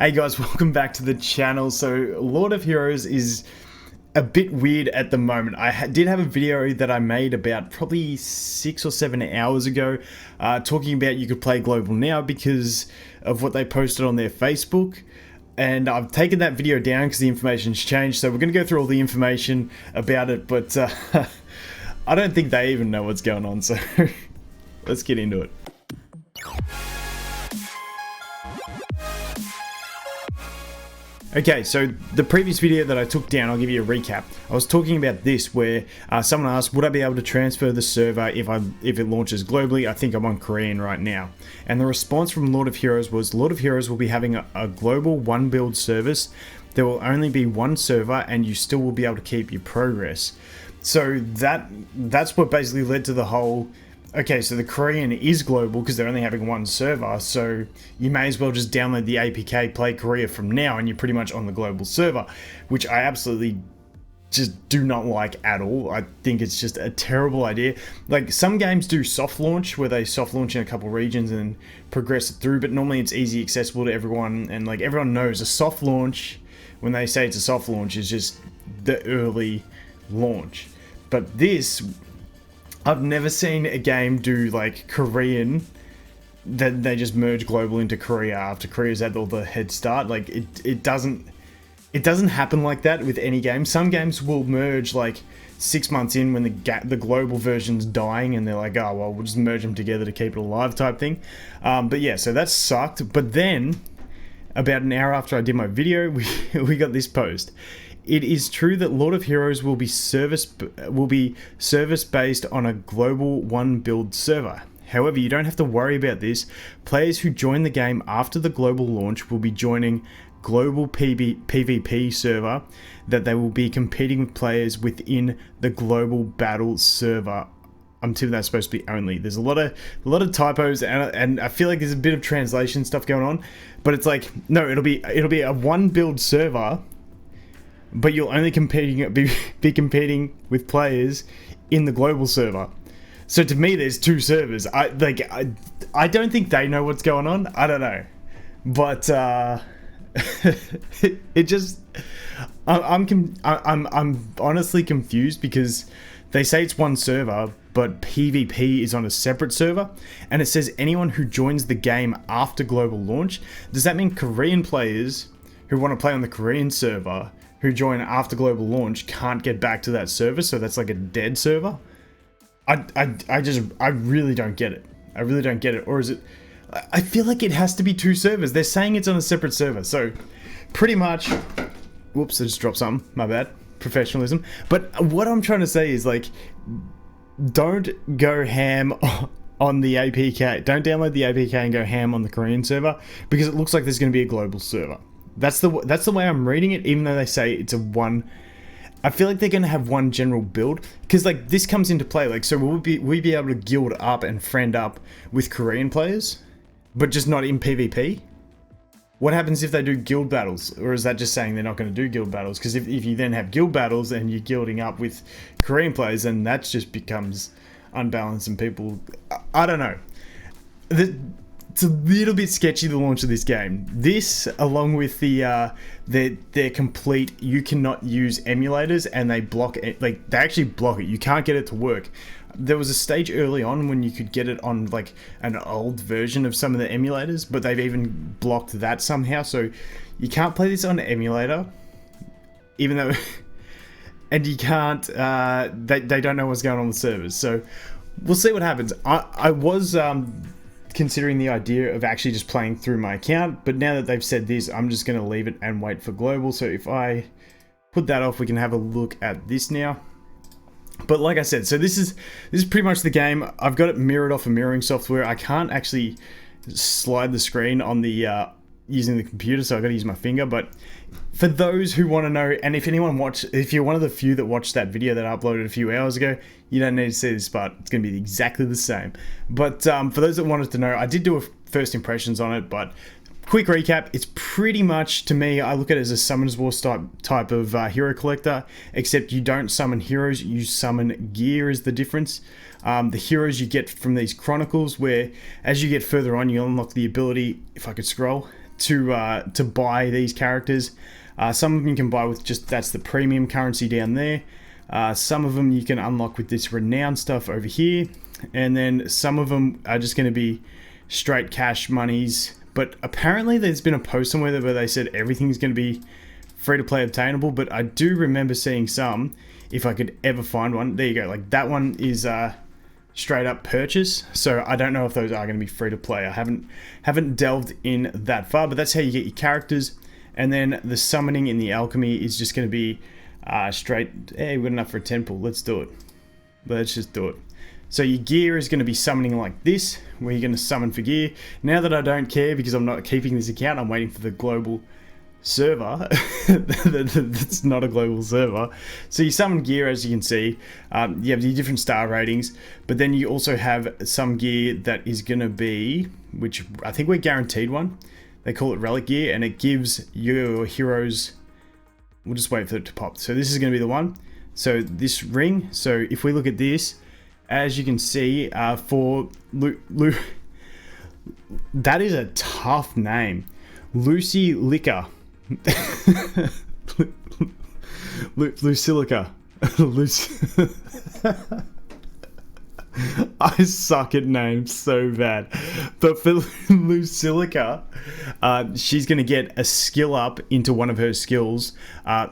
Hey guys, welcome back to the channel. So Lord of Heroes is a bit weird at the moment. I did have a video that I made about probably 6 or 7 hours ago talking about you could play global now because of what they posted on their Facebook. And I've taken that video down because the information's changed. So we're going to go through all the information about it, but I don't think they even know what's going on. So let's get into it. Okay, so the previous video that I took down, I'll give you a recap. I was talking about this where someone asked, would I be able to transfer the server if it launches globally? I think I'm on Korean right now. And the response from Lord of Heroes was, Lord of Heroes will be having a global one build service. There will only be one server and you still will be able to keep your progress. So that's what basically led to the whole, okay, so the Korean is global because they're only having one server, so you may as well just download the APK, play Korea from now, and you're pretty much on the global server, which I absolutely just do not like at all. I think it's just a terrible idea. Like, some games do soft launch, where they soft launch in a couple regions and progress it through, but normally it's easy accessible to everyone, and like everyone knows a soft launch, when they say it's a soft launch, is just the early launch. But this, I've never seen a game do like Korean that they just merge global into Korea after Korea's had all the head start. Like it doesn't happen like that with any game. Some games will merge like 6 months in when the global version's dying and they're like, oh well, we'll just merge them together to keep it alive type thing. But yeah, so that sucked. But then about an hour after I did my video, we got this post. It is true that Lord of Heroes will be service based on a global one build server. However, you don't have to worry about this. Players who join the game after the global launch will be joining global PvP server that they will be competing with players within the global battle server. Until that's supposed to be only. There's a lot of typos and I feel like there's a bit of translation stuff going on, but it's like, no, it'll be a one build server, but you'll only be competing with players in the global server. So to me, there's two servers. I don't think they know what's going on. I don't know, but it just I'm honestly confused because they say it's one server, but PvP is on a separate server, and it says anyone who joins the game after global launch. Does that mean Korean players who want to play on the Korean server who join after global launch can't get back to that server, so that's like a dead server? I really don't get it. I really don't get it. Or is it, I feel like it has to be two servers. They're saying it's on a separate server, so pretty much, whoops, I just dropped something, my bad, professionalism. But what I'm trying to say is, like, don't go ham on the APK. Don't download the APK and go ham on the Korean server, because it looks like there's going to be a global server. That's the way I'm reading it, even though they say it's a one. I feel like they're going to have one general build, because like this comes into play. Like, so will we be able to guild up and friend up with Korean players, but just not in PvP? What happens if they do guild battles? Or is that just saying they're not going to do guild battles? Because if you then have guild battles and you're guilding up with Korean players, then that just becomes unbalanced and people, I don't know. It's a little bit sketchy, the launch of this game. This, along with their complete, you cannot use emulators, and they block it. Like, they actually block it. You can't get it to work. There was a stage early on when you could get it on like an old version of some of the emulators, but they've even blocked that somehow. So you can't play this on an emulator, even though, and you can't. They don't know what's going on with the servers. So we'll see what happens. I was considering the idea of actually just playing through my account, but now that they've said this, I'm just going to leave it and wait for global. So if I put that off, we can have a look at this now. But like I said, so this is pretty much the game. I've got it mirrored off of mirroring software. I can't actually slide the screen on the using the computer, so I've got to use my finger. But for those who want to know, and if you're one of the few that watched that video that I uploaded a few hours ago, you don't need to see this part. It's going to be exactly the same. But for those that wanted to know, I did do a first impressions on it, but quick recap, it's pretty much, to me, I look at it as a Summoners Wars type of hero collector, except you don't summon heroes, you summon gear is the difference. The heroes you get from these chronicles, where as you get further on, you unlock the ability, if I could scroll, to buy these characters. Some of them you can buy with just, that's the premium currency down there. Some of them you can unlock with this renown stuff over here. And then some of them are just going to be straight cash monies. But apparently there's been a post somewhere where they said everything's going to be free to play obtainable. But I do remember seeing some, if I could ever find one. There you go. Like that one is straight up purchase. So I don't know if those are going to be free to play. I haven't delved in that far, but that's how you get your characters. And then the summoning in the alchemy is just going to be straight, hey, we've got enough for a 10 pull. Let's do it. Let's just do it. So your gear is going to be summoning like this, where you're going to summon for gear. Now that I don't care because I'm not keeping this account, I'm waiting for the global server. That's not a global server. So you summon gear, as you can see. You have the different star ratings, but then you also have some gear that is going to be, which I think we're guaranteed one. They call it relic gear, and it gives your heroes, we'll just wait for it to pop. So this is going to be the one. So this ring, so if we look at this, as you can see, for that is a tough name. Lucy Liquor. Lucilica. I suck at names so bad. But for Lucilica, she's going to get a skill up into one of her skills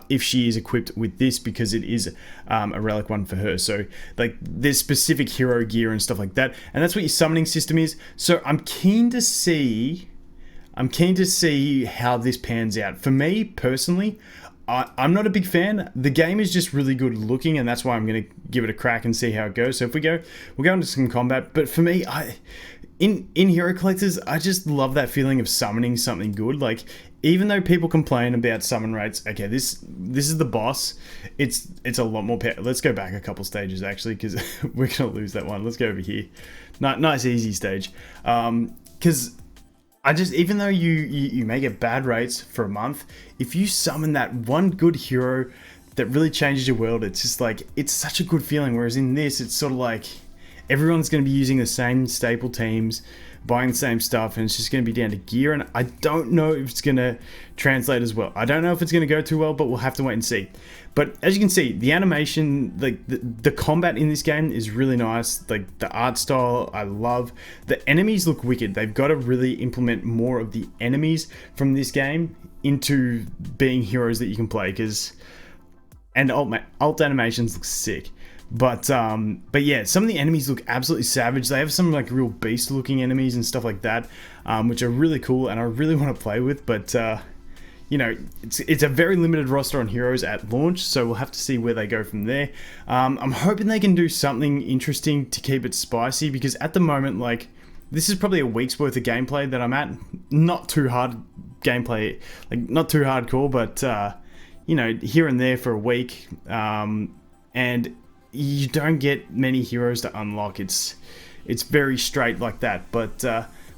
if she is equipped with this, because it is a relic one for her. So like there's specific hero gear and stuff like that. And that's what your summoning system is. So I'm keen to see how this pans out. For me personally, I'm not a big fan. The game is just really good looking, and that's why I'm going to give it a crack and see how it goes. So if we'll go into some combat. But for me, in Hero Collectors, I just love that feeling of summoning something good. Like, even though people complain about summon rates, okay, this is the boss. It's a lot more power. Let's go back a couple stages actually, because we're going to lose that one. Let's go over here. Nice easy stage. Because even though you may get bad rates for a month, if you summon that one good hero that really changes your world, it's just like, it's such a good feeling. Whereas in this, it's sort of like everyone's going to be using the same staple teams, buying the same stuff, and it's just going to be down to gear. And I don't know if it's going to translate as well. I don't know if it's going to go too well, but we'll have to wait and see. But as you can see, the animation, like the combat in this game is really nice. Like the art style, I love. The enemies look wicked. They've got to really implement more of the enemies from this game into being heroes that you can play, and alt animations look sick. But yeah, some of the enemies look absolutely savage. They have some like real beast looking enemies and stuff like that, which are really cool and I really want to play with. But you know, it's a very limited roster on heroes at launch, so we'll have to see where they go from there. I'm hoping they can do something interesting to keep it spicy, because at the moment, like, this is probably a week's worth of gameplay that I'm at. Not too hard gameplay, like not too hardcore, but you know, here and there for a week. And you don't get many heroes to unlock. It's very straight like that. But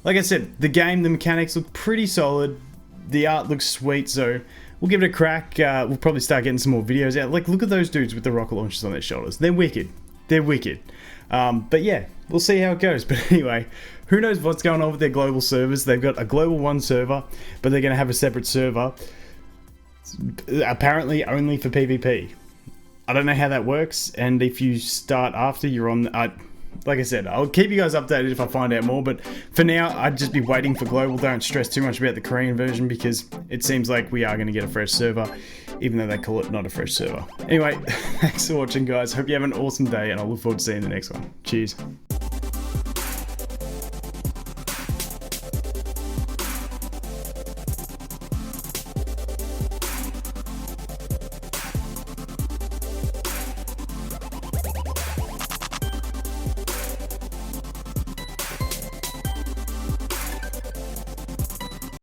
like I said, the mechanics look pretty solid. The art looks sweet, so we'll give it a crack. We'll probably start getting some more videos out. Like, look at those dudes with the rocket launchers on their shoulders. They're wicked. They're wicked. But yeah, we'll see how it goes. But anyway, who knows what's going on with their global servers. They've got a global 1 server, but they're going to have a separate server, apparently only for PvP. I don't know how that works, and if you start after you're on, like I said, I'll keep you guys updated if I find out more, but for now, I'd just be waiting for global. Don't stress too much about the Korean version, because it seems like we are going to get a fresh server, even though they call it not a fresh server. Anyway, thanks for watching, guys. Hope you have an awesome day, and I look forward to seeing you in the next one. Cheers.